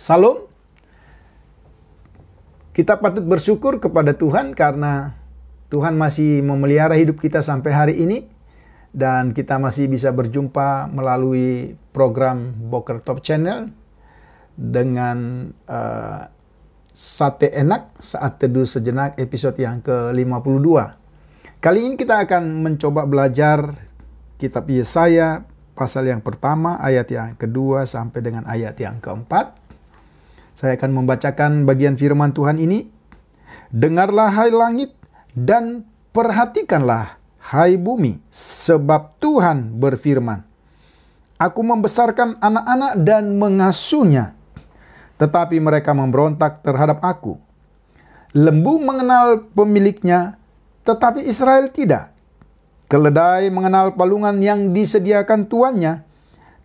Salam. Kita patut bersyukur kepada Tuhan karena Tuhan masih memelihara hidup kita sampai hari ini. Dan kita masih bisa berjumpa melalui program Boker Top Channel dengan Sate Enak, Saat Teduh Sejenak episode yang ke-52. Kali ini kita akan mencoba belajar kitab Yesaya pasal yang pertama, ayat yang kedua sampai dengan ayat yang keempat. Saya akan membacakan bagian firman Tuhan ini. Dengarlah hai langit dan perhatikanlah hai bumi, sebab Tuhan berfirman. Aku membesarkan anak-anak dan mengasuhnya, tetapi mereka memberontak terhadap aku. Lembu mengenal pemiliknya, tetapi Israel tidak. Keledai mengenal palungan yang disediakan tuannya,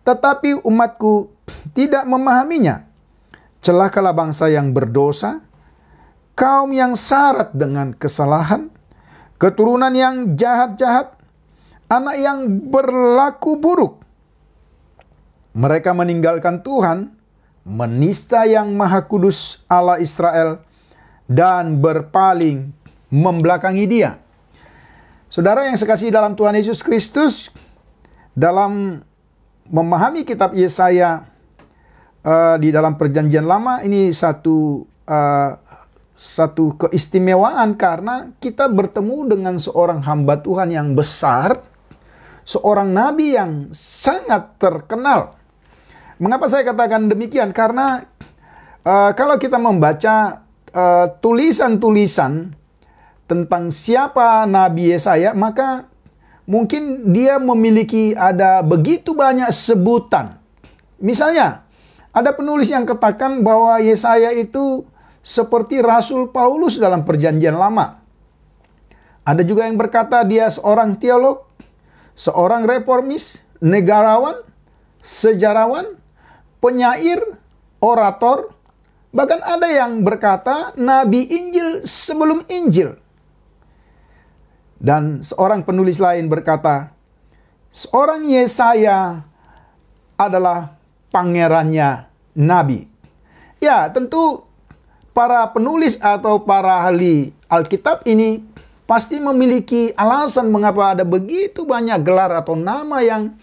tetapi umatku tidak memahaminya. Celakalah bangsa yang berdosa, kaum yang syarat dengan kesalahan, keturunan yang jahat-jahat, anak yang berlaku buruk. Mereka meninggalkan Tuhan, menista yang Maha Kudus Allah Israel, dan berpaling membelakangi Dia. Saudara yang sekasihi dalam Tuhan Yesus Kristus, dalam memahami kitab Yesaya di dalam Perjanjian Lama ini satu keistimewaan karena kita bertemu dengan seorang hamba Tuhan yang besar, seorang nabi yang sangat terkenal. Mengapa saya katakan demikian? Karena kalau kita membaca tulisan-tulisan tentang siapa Nabi Yesaya, maka mungkin dia memiliki ada begitu banyak sebutan. Misalnya, ada penulis yang katakan bahwa Yesaya itu seperti Rasul Paulus dalam Perjanjian Lama. Ada juga yang berkata dia seorang teolog, seorang reformis, negarawan, sejarawan, penyair, orator. Bahkan ada yang berkata Nabi Injil sebelum Injil. Dan seorang penulis lain berkata, seorang Yesaya adalah pangerannya Nabi. Ya, tentu para penulis atau para ahli Alkitab ini pasti memiliki alasan mengapa ada begitu banyak gelar atau nama yang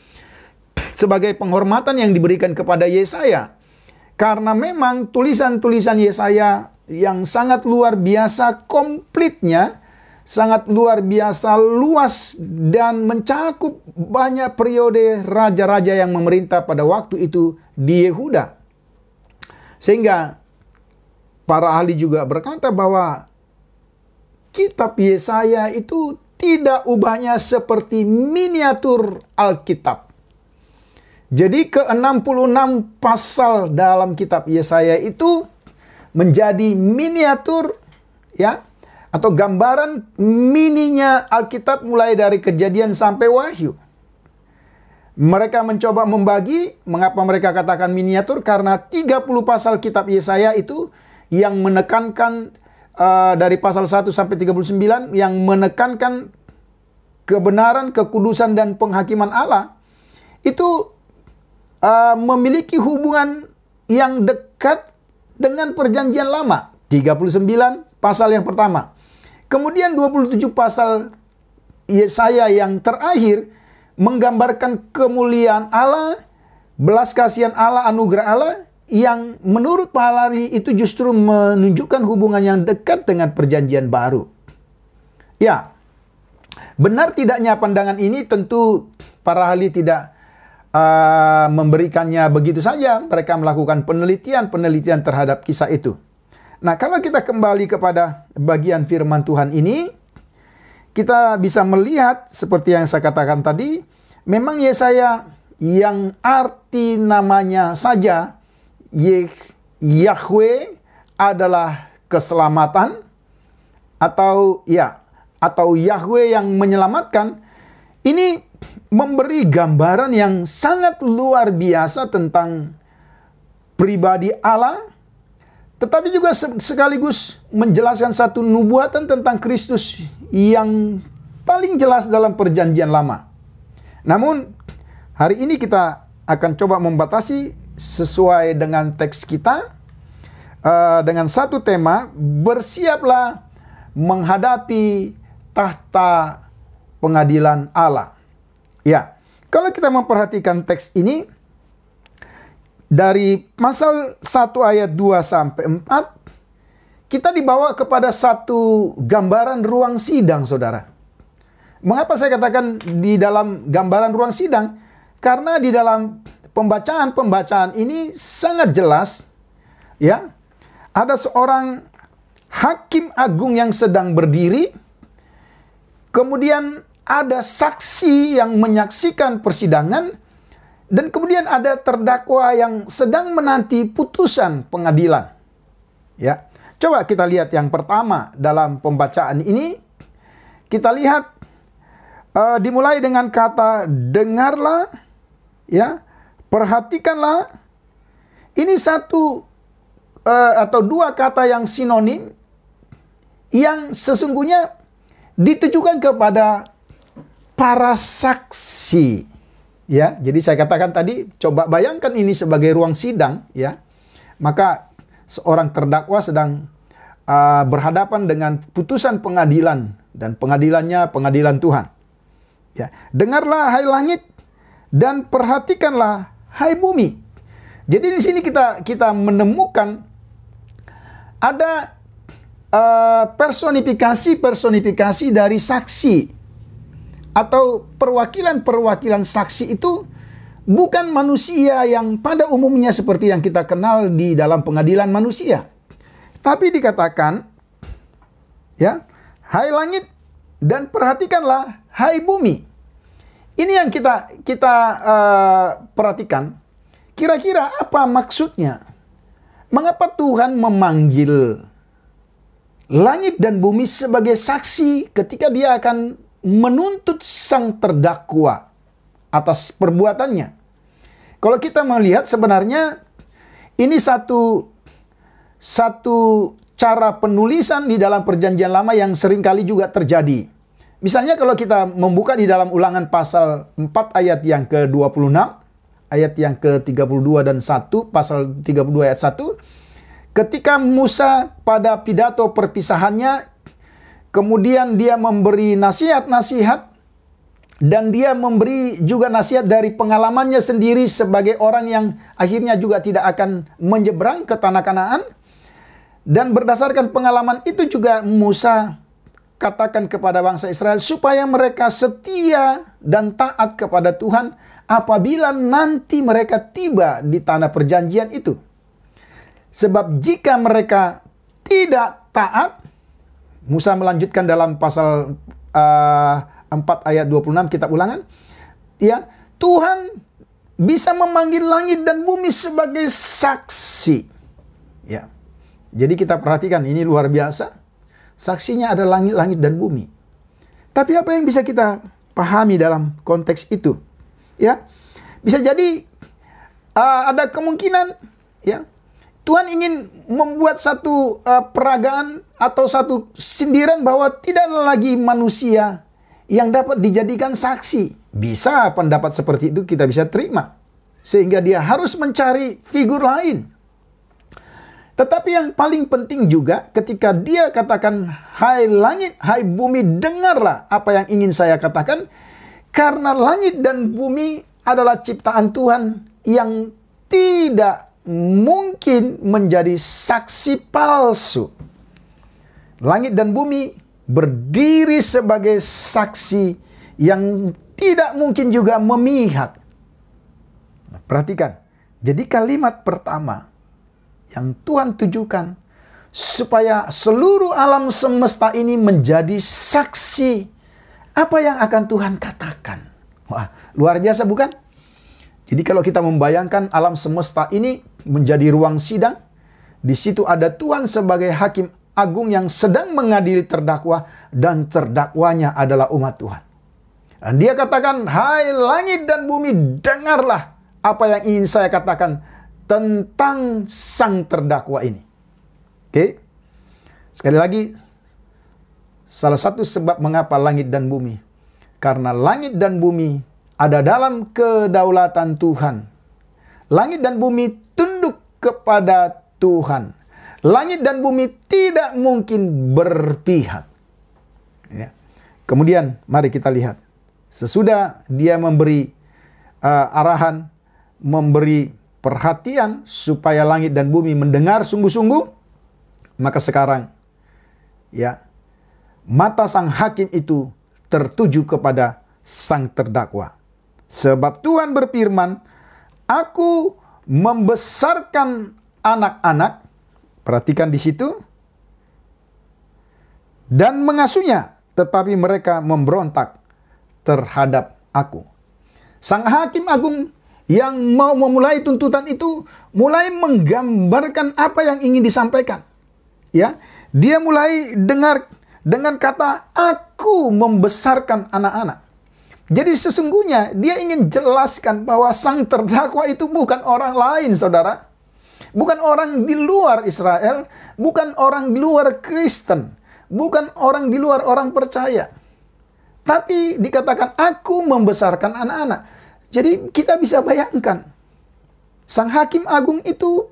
sebagai penghormatan yang diberikan kepada Yesaya. Karena memang tulisan-tulisan Yesaya yang sangat luar biasa komplitnya, sangat luar biasa luas dan mencakup banyak periode raja-raja yang memerintah pada waktu itu di Yehuda. Sehingga para ahli juga berkata bahwa kitab Yesaya itu tidak ubahnya seperti miniatur Alkitab. Jadi ke-66 pasal dalam kitab Yesaya itu menjadi miniatur, ya, atau gambaran mininya Alkitab mulai dari Kejadian sampai Wahyu. Mereka mencoba membagi, mengapa mereka katakan miniatur? Karena 30 pasal kitab Yesaya itu yang menekankan dari pasal 1 sampai 39 yang menekankan kebenaran, kekudusan dan penghakiman Allah. Itu memiliki hubungan yang dekat dengan Perjanjian Lama. 39 pasal yang pertama. Kemudian 27 pasal Yesaya yang terakhir menggambarkan kemuliaan Allah, belas kasihan Allah, anugerah Allah yang menurut Pahlari itu justru menunjukkan hubungan yang dekat dengan Perjanjian Baru. Ya, Benar tidaknya pandangan ini tentu para ahli tidak memberikannya begitu saja. Mereka melakukan penelitian terhadap kisah itu. Nah, kalau kita kembali kepada bagian firman Tuhan ini, kita bisa melihat seperti yang saya katakan tadi, memang Yesaya yang arti namanya saja Yahweh adalah keselamatan, atau Yahweh yang menyelamatkan. Ini memberi gambaran yang sangat luar biasa tentang pribadi Allah, tetapi juga sekaligus menjelaskan satu nubuatan tentang Kristus yang paling jelas dalam Perjanjian Lama. Namun, hari ini kita akan coba membatasi sesuai dengan teks kita dengan satu tema, bersiaplah menghadapi tahta pengadilan Allah. Ya, kalau kita memperhatikan teks ini, dari pasal 1 ayat 2 sampai 4, kita dibawa kepada satu gambaran ruang sidang, saudara. Mengapa saya katakan di dalam gambaran ruang sidang? Karena di dalam pembacaan ini sangat jelas, ya, ada seorang hakim agung yang sedang berdiri, kemudian ada saksi yang menyaksikan persidangan, dan kemudian ada terdakwa yang sedang menanti putusan pengadilan. Ya, coba kita lihat yang pertama dalam pembacaan ini. Kita lihat dimulai dengan kata dengarlah, ya, perhatikanlah. Ini satu atau dua kata yang sinonim yang sesungguhnya ditujukan kepada para saksi, ya. Jadi saya katakan tadi, coba bayangkan ini sebagai ruang sidang, ya. Maka seorang terdakwa sedang berhadapan dengan putusan pengadilan, dan pengadilannya pengadilan Tuhan. Ya, dengarlah hai langit dan perhatikanlah hai bumi. Jadi di sini kita menemukan ada personifikasi dari saksi, atau perwakilan saksi itu bukan manusia yang pada umumnya seperti yang kita kenal di dalam pengadilan manusia. Tapi dikatakan, ya, hai langit dan perhatikanlah hai bumi. Ini yang kita perhatikan. Kira-kira apa maksudnya? Mengapa Tuhan memanggil langit dan bumi sebagai saksi ketika dia akan menuntut sang terdakwa atas perbuatannya? Kalau kita melihat sebenarnya ini satu cara penulisan di dalam Perjanjian Lama yang seringkali juga terjadi. Misalnya kalau kita membuka di dalam Ulangan pasal 4 ayat yang ke-26, ayat yang ke-32 dan 1, pasal 32 ayat 1, ketika Musa pada pidato perpisahannya, kemudian dia memberi nasihat-nasihat, dan dia memberi juga nasihat dari pengalamannya sendiri sebagai orang yang akhirnya juga tidak akan menyeberang ke tanah Kanaan. Dan berdasarkan pengalaman itu juga Musa katakan kepada bangsa Israel supaya mereka setia dan taat kepada Tuhan apabila nanti mereka tiba di tanah perjanjian itu. Sebab jika mereka tidak taat, Musa melanjutkan dalam pasal 4 ayat 26 kitab Ulangan, ya, Tuhan bisa memanggil langit dan bumi sebagai saksi. Ya. Jadi kita perhatikan, ini luar biasa. Saksinya ada langit-langit dan bumi. Tapi apa yang bisa kita pahami dalam konteks itu? Ya, bisa jadi ada kemungkinan, ya, Tuhan ingin membuat satu peragaan atau satu sindiran bahwa tidak lagi manusia yang dapat dijadikan saksi. Bisa pendapat seperti itu kita bisa terima. Sehingga dia harus mencari figur lain. Tetapi yang paling penting juga ketika dia katakan, hai langit, hai bumi, dengarlah apa yang ingin saya katakan. Karena langit dan bumi adalah ciptaan Tuhan yang tidak mungkin menjadi saksi palsu. Langit dan bumi berdiri sebagai saksi yang tidak mungkin juga memihak. Perhatikan, jadi kalimat pertama yang Tuhan tujukan supaya seluruh alam semesta ini menjadi saksi apa yang akan Tuhan katakan. Wah, luar biasa bukan? Jadi kalau kita membayangkan alam semesta ini menjadi ruang sidang, di situ ada Tuhan sebagai hakim agung yang sedang mengadili terdakwa, dan terdakwanya adalah umat Tuhan. Dan dia katakan, hai langit dan bumi, dengarlah apa yang ingin saya katakan tentang sang terdakwa ini. Oke, sekali lagi, salah satu sebab mengapa langit dan bumi, karena langit dan bumi ada dalam kedaulatan Tuhan. Langit dan bumi tunduk kepada Tuhan. Langit dan bumi tidak mungkin berpihak. Ya. Kemudian mari kita lihat. Sesudah dia memberi arahan, memberi perhatian supaya langit dan bumi mendengar sungguh-sungguh, maka sekarang ya, mata sang hakim itu tertuju kepada sang terdakwa. Sebab Tuhan berfirman, aku membesarkan anak-anak, perhatikan di situ, dan mengasuhnya, tetapi mereka memberontak terhadap aku. Sang hakim agung yang mau memulai tuntutan itu mulai menggambarkan apa yang ingin disampaikan. Ya, dia mulai dengar dengan kata aku membesarkan anak-anak. Jadi sesungguhnya dia ingin jelaskan bahwa sang terdakwa itu bukan orang lain, saudara. Bukan orang di luar Israel, bukan orang di luar Kristen, bukan orang di luar orang percaya. Tapi dikatakan aku membesarkan anak-anak. Jadi kita bisa bayangkan, sang hakim agung itu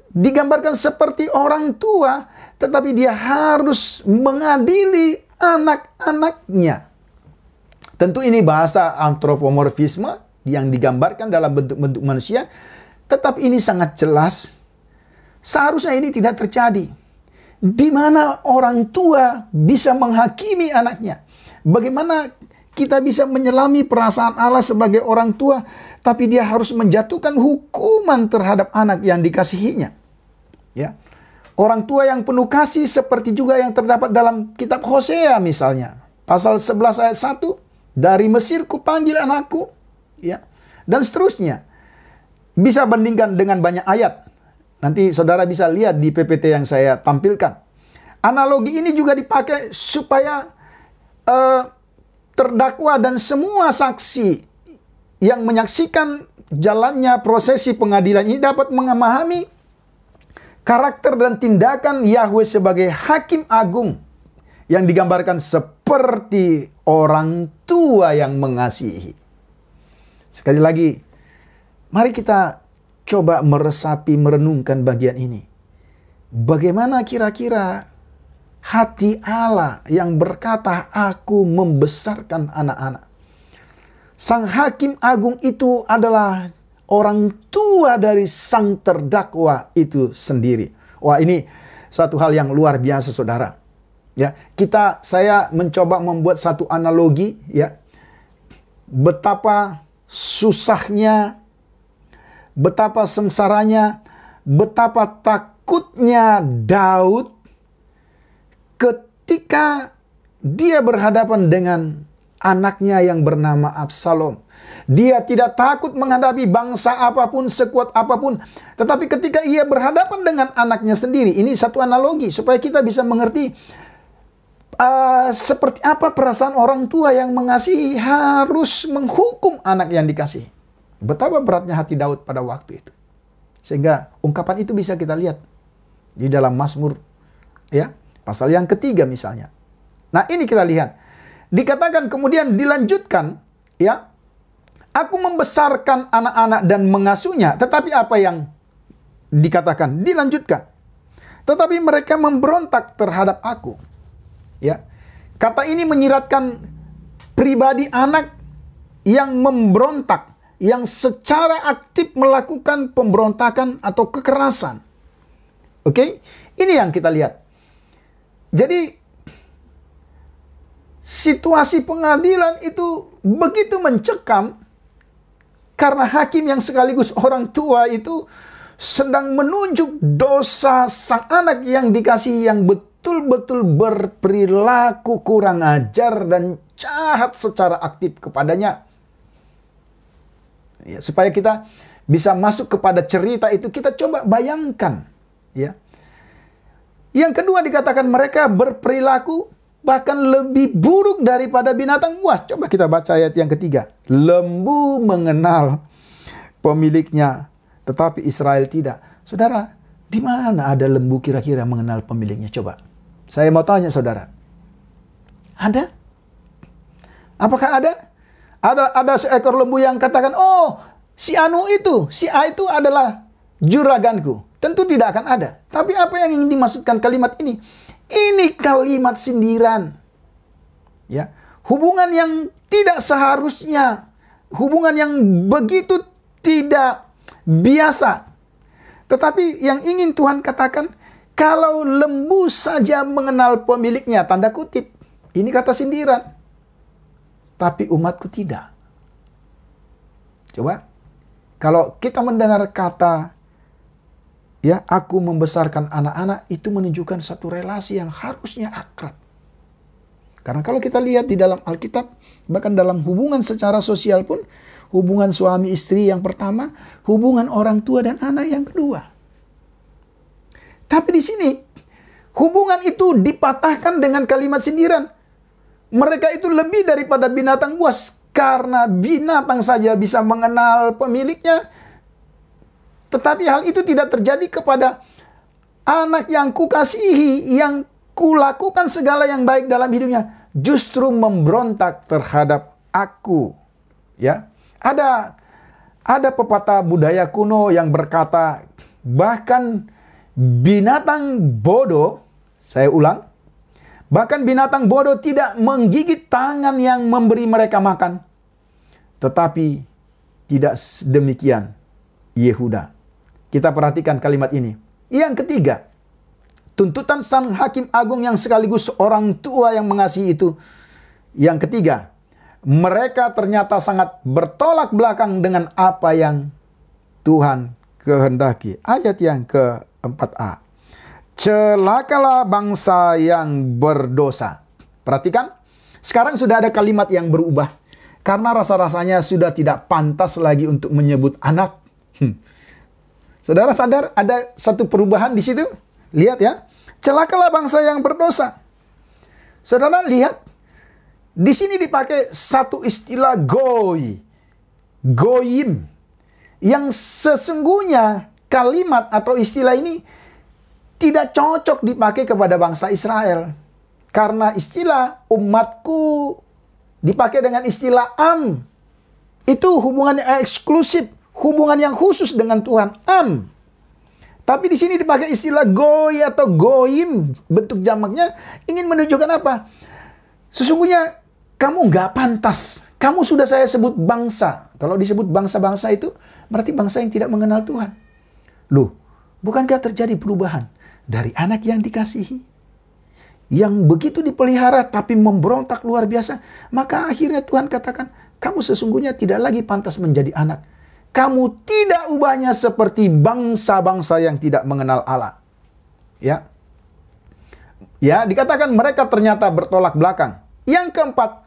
digambarkan seperti orang tua, tetapi dia harus mengadili anak-anaknya. Tentu ini bahasa antropomorfisme yang digambarkan dalam bentuk-bentuk manusia, tetapi ini sangat jelas. Seharusnya ini tidak terjadi. Di mana orang tua bisa menghakimi anaknya. Bagaimana kita bisa menyelami perasaan Allah sebagai orang tua, tapi dia harus menjatuhkan hukuman terhadap anak yang dikasihinya. Ya, orang tua yang penuh kasih seperti juga yang terdapat dalam kitab Hosea misalnya. Pasal 11 ayat 1, dari Mesir kupanggil anakku. Ya, dan seterusnya. Bisa bandingkan dengan banyak ayat. Nanti saudara bisa lihat di PPT yang saya tampilkan. Analogi ini juga dipakai supaya terdakwa dan semua saksi yang menyaksikan jalannya prosesi pengadilan ini dapat memahami karakter dan tindakan Yahweh sebagai hakim agung yang digambarkan seperti orang tua yang mengasihi. Sekali lagi, mari kita coba meresapi, merenungkan bagian ini. Bagaimana kira-kira hati Allah yang berkata, aku membesarkan anak-anak. Sang hakim agung itu adalah orang tua dari sang terdakwa itu sendiri. Wah, ini satu hal yang luar biasa, saudara. Ya, saya mencoba membuat satu analogi, ya. Betapa susahnya, betapa sengsaranya, betapa takutnya Daud ketika dia berhadapan dengan anaknya yang bernama Absalom. Dia tidak takut menghadapi bangsa apapun, sekuat apapun. Tetapi ketika ia berhadapan dengan anaknya sendiri, ini satu analogi supaya kita bisa mengerti seperti apa perasaan orang tua yang mengasihi harus menghukum anak yang dikasihi. Betapa beratnya hati Daud pada waktu itu. Sehingga ungkapan itu bisa kita lihat di dalam Mazmur, ya, pasal yang ketiga misalnya. Nah, ini kita lihat. Dikatakan kemudian dilanjutkan, ya, aku membesarkan anak-anak dan mengasuhnya. Tetapi apa yang dikatakan? Dilanjutkan. Tetapi mereka memberontak terhadap aku. Ya, kata ini menyiratkan pribadi anak yang memberontak, yang secara aktif melakukan pemberontakan atau kekerasan. Oke, ini yang kita lihat. Jadi situasi pengadilan itu begitu mencekam karena hakim yang sekaligus orang tua itu sedang menunjuk dosa sang anak yang dikasihi yang betul-betul berperilaku kurang ajar dan jahat secara aktif kepadanya. Ya, supaya kita bisa masuk kepada cerita itu, kita coba bayangkan. Ya. Yang kedua dikatakan mereka berperilaku bahkan lebih buruk daripada binatang buas. Coba kita baca ayat yang ketiga. Lembu mengenal pemiliknya, tetapi Israel tidak. Saudara, di mana ada lembu kira-kira mengenal pemiliknya? Coba. Saya mau tanya saudara. Ada? Apakah ada? Ada seekor lembu yang katakan, oh, si Anu itu, si A itu adalah juraganku. Tentu tidak akan ada. Tapi apa yang ingin dimaksudkan kalimat ini? Ini kalimat sindiran. Ya, hubungan yang tidak seharusnya, hubungan yang begitu tidak biasa. Tetapi yang ingin Tuhan katakan, kalau lembu saja mengenal pemiliknya, tanda kutip, ini kata sindiran. Tapi umatku tidak. Coba, kalau kita mendengar kata, ya, aku membesarkan anak-anak, itu menunjukkan satu relasi yang harusnya akrab. Karena kalau kita lihat di dalam Alkitab, bahkan dalam hubungan secara sosial pun, hubungan suami istri yang pertama, hubungan orang tua dan anak yang kedua. Tapi di sini, hubungan itu dipatahkan dengan kalimat sindiran. Mereka itu lebih daripada binatang buas. Karena binatang saja bisa mengenal pemiliknya. Tetapi hal itu tidak terjadi kepada anak yang kukasihi, yang kulakukan segala yang baik dalam hidupnya. Justru memberontak terhadap aku. Ya, ada pepatah budaya kuno yang berkata, bahkan binatang bodoh, saya ulang, bahkan binatang bodoh tidak menggigit tangan yang memberi mereka makan. Tetapi tidak demikian Yehuda. Kita perhatikan kalimat ini. Yang ketiga, tuntutan sang hakim agung yang sekaligus orang tua yang mengasihi itu. Yang ketiga, mereka ternyata sangat bertolak belakang dengan apa yang Tuhan kehendaki. Ayat yang ke-4a. Celakalah bangsa yang berdosa. Perhatikan, sekarang sudah ada kalimat yang berubah. Karena rasa-rasanya sudah tidak pantas lagi untuk menyebut anak. Saudara sadar ada satu perubahan di situ? Lihat ya. Celakalah bangsa yang berdosa. Saudara lihat. Di sini dipakai satu istilah goyim. Yang sesungguhnya kalimat atau istilah ini tidak cocok dipakai kepada bangsa Israel. Karena istilah umatku dipakai dengan istilah am. Itu hubungan yang eksklusif, hubungan yang khusus dengan Tuhan, am. Tapi di sini dipakai istilah goy atau goyim, bentuk jamaknya ingin menunjukkan apa? Sesungguhnya kamu nggak pantas. Kamu sudah saya sebut bangsa. Kalau disebut bangsa-bangsa itu berarti bangsa yang tidak mengenal Tuhan. Loh, bukankah terjadi perubahan dari anak yang dikasihi, yang begitu dipelihara tapi memberontak luar biasa? Maka akhirnya Tuhan katakan, kamu sesungguhnya tidak lagi pantas menjadi anak. Kamu tidak ubahnya seperti bangsa-bangsa yang tidak mengenal Allah. Ya. Ya, dikatakan mereka ternyata bertolak belakang. Yang keempat,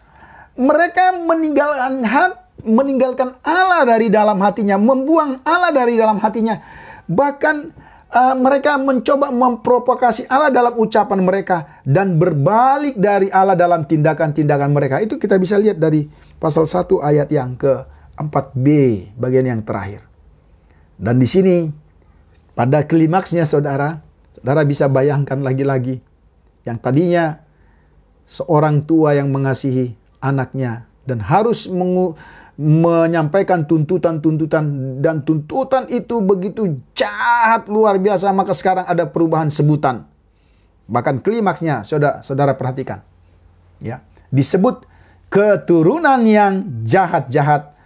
mereka meninggalkan Allah dari dalam hatinya, membuang Allah dari dalam hatinya. Bahkan mereka mencoba memprovokasi Allah dalam ucapan mereka dan berbalik dari Allah dalam tindakan-tindakan mereka. Itu kita bisa lihat dari pasal 1 ayat yang ke-4b, bagian yang terakhir. Dan di sini pada klimaksnya saudara bisa bayangkan lagi-lagi yang tadinya seorang tua yang mengasihi anaknya dan harus menyampaikan tuntutan-tuntutan, dan tuntutan itu begitu jahat luar biasa, maka sekarang ada perubahan sebutan. Bahkan klimaksnya saudara perhatikan. Ya, disebut keturunan yang jahat-jahat,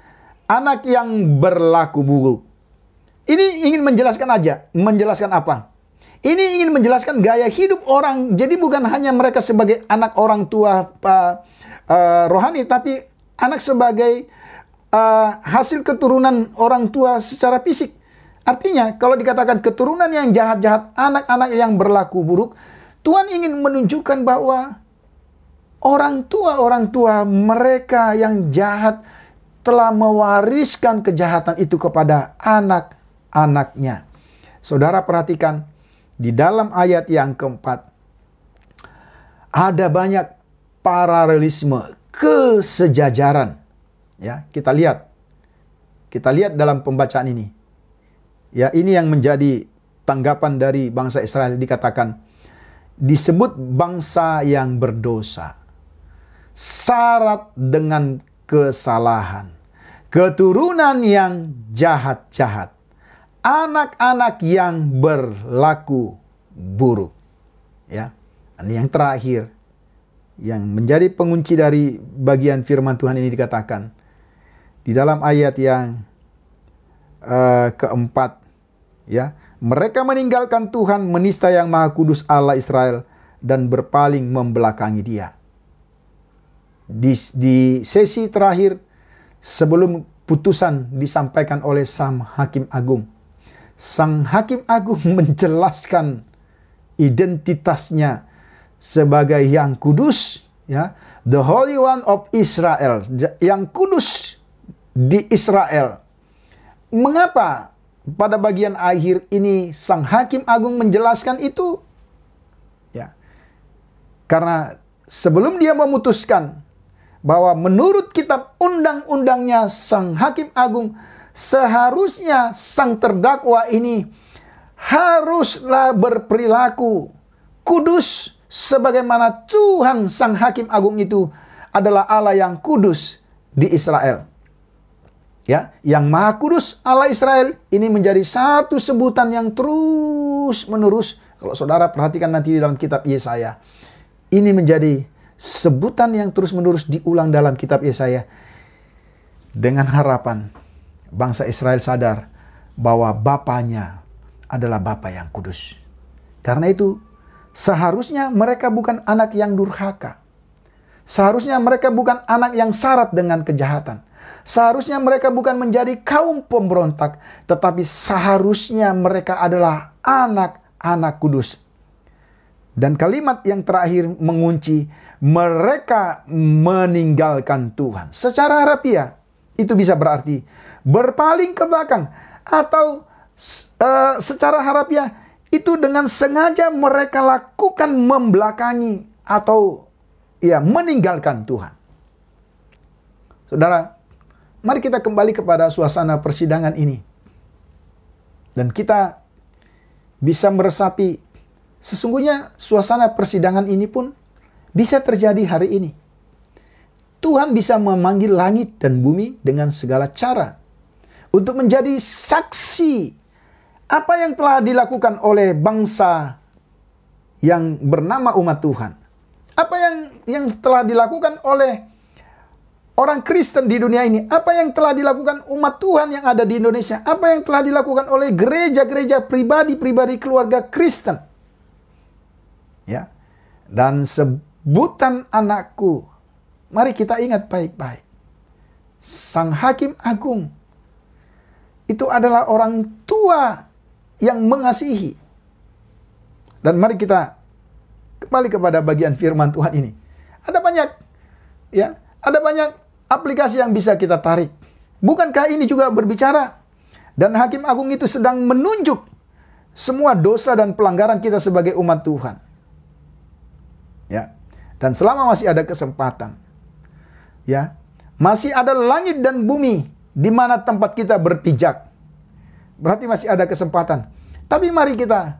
anak yang berlaku buruk. Ini ingin menjelaskan apa? Ini ingin menjelaskan gaya hidup orang. Jadi bukan hanya mereka sebagai anak orang tua rohani, tapi anak sebagai hasil keturunan orang tua secara fisik. Artinya, kalau dikatakan keturunan yang jahat-jahat, anak-anak yang berlaku buruk, Tuhan ingin menunjukkan bahwa orang tua mereka yang jahat telah mewariskan kejahatan itu kepada anak-anaknya. Saudara perhatikan, di dalam ayat yang keempat, ada banyak paralelisme, kesejajaran. Ya, kita lihat dalam pembacaan ini. Ya, ini yang menjadi tanggapan dari bangsa Israel. Dikatakan, disebut bangsa yang berdosa, syarat dengan kesalahan, keturunan yang jahat-jahat, anak-anak yang berlaku buruk. Ya, ini yang terakhir, yang menjadi pengunci dari bagian firman Tuhan ini dikatakan di dalam ayat yang keempat. Ya, mereka meninggalkan Tuhan, menista yang Maha Kudus Allah Israel, dan berpaling membelakangi Dia. Di sesi terakhir sebelum putusan disampaikan oleh Sang Hakim Agung, Sang Hakim Agung menjelaskan identitasnya sebagai yang kudus, ya, the Holy One of Israel, yang kudus di Israel. Mengapa pada bagian akhir ini Sang Hakim Agung menjelaskan itu? Ya, karena sebelum dia memutuskan bahwa menurut kitab undang-undangnya Sang Hakim Agung, seharusnya sang terdakwa ini haruslah berperilaku kudus sebagaimana Tuhan Sang Hakim Agung itu adalah Allah yang kudus di Israel. Ya, yang Maha Kudus Allah Israel ini menjadi satu sebutan yang terus-menerus. Kalau saudara perhatikan nanti di dalam kitab Yesaya, ini menjadi sebutan yang terus-menerus diulang dalam kitab Yesaya, dengan harapan bangsa Israel sadar bahwa Bapanya adalah Bapa yang kudus. Karena itu, seharusnya mereka bukan anak yang durhaka. Seharusnya mereka bukan anak yang syarat dengan kejahatan. Seharusnya mereka bukan menjadi kaum pemberontak, tetapi seharusnya mereka adalah anak-anak kudus. Dan kalimat yang terakhir mengunci, mereka meninggalkan Tuhan. Secara harafiah, itu bisa berarti berpaling ke belakang. Atau secara harafiah, itu dengan sengaja mereka lakukan membelakangi atau ya meninggalkan Tuhan. Saudara, mari kita kembali kepada suasana persidangan ini. Dan kita bisa meresapi, sesungguhnya suasana persidangan ini pun bisa terjadi hari ini. Tuhan bisa memanggil langit dan bumi dengan segala cara untuk menjadi saksi apa yang telah dilakukan oleh bangsa yang bernama umat Tuhan. Apa yang telah dilakukan oleh orang Kristen di dunia ini, apa yang telah dilakukan umat Tuhan yang ada di Indonesia, apa yang telah dilakukan oleh gereja-gereja pribadi-pribadi keluarga Kristen. Ya. Dan sebutan anakku, mari kita ingat baik-baik. Sang Hakim Agung itu adalah orang tua yang mengasihi. Dan mari kita kembali kepada bagian firman Tuhan ini. Ada banyak aplikasi yang bisa kita tarik. Bukankah ini juga berbicara? Dan Hakim Agung itu sedang menunjuk semua dosa dan pelanggaran kita sebagai umat Tuhan. Ya. Dan selama masih ada kesempatan, ya, masih ada langit dan bumi di mana tempat kita berpijak. Berarti masih ada kesempatan. Tapi mari kita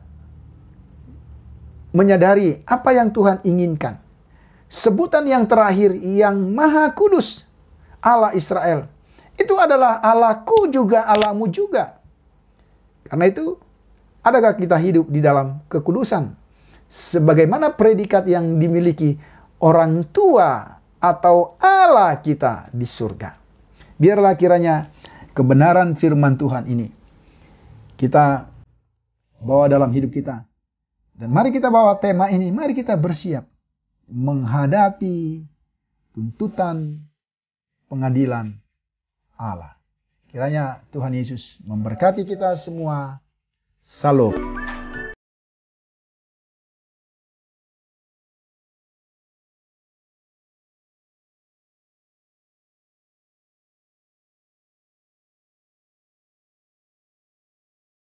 menyadari apa yang Tuhan inginkan. Sebutan yang terakhir, yang Maha Kudus Allah Israel, itu adalah Allahku juga, Allahmu juga. Karena itu, adakah kita hidup di dalam kekudusan? Sebagaimana predikat yang dimiliki orang tua atau Allah kita di surga. Biarlah kiranya kebenaran firman Tuhan ini kita bawa dalam hidup kita. Dan mari kita bawa tema ini, mari kita bersiap menghadapi tuntutan pengadilan Allah. Kiranya Tuhan Yesus memberkati kita semua. Salam.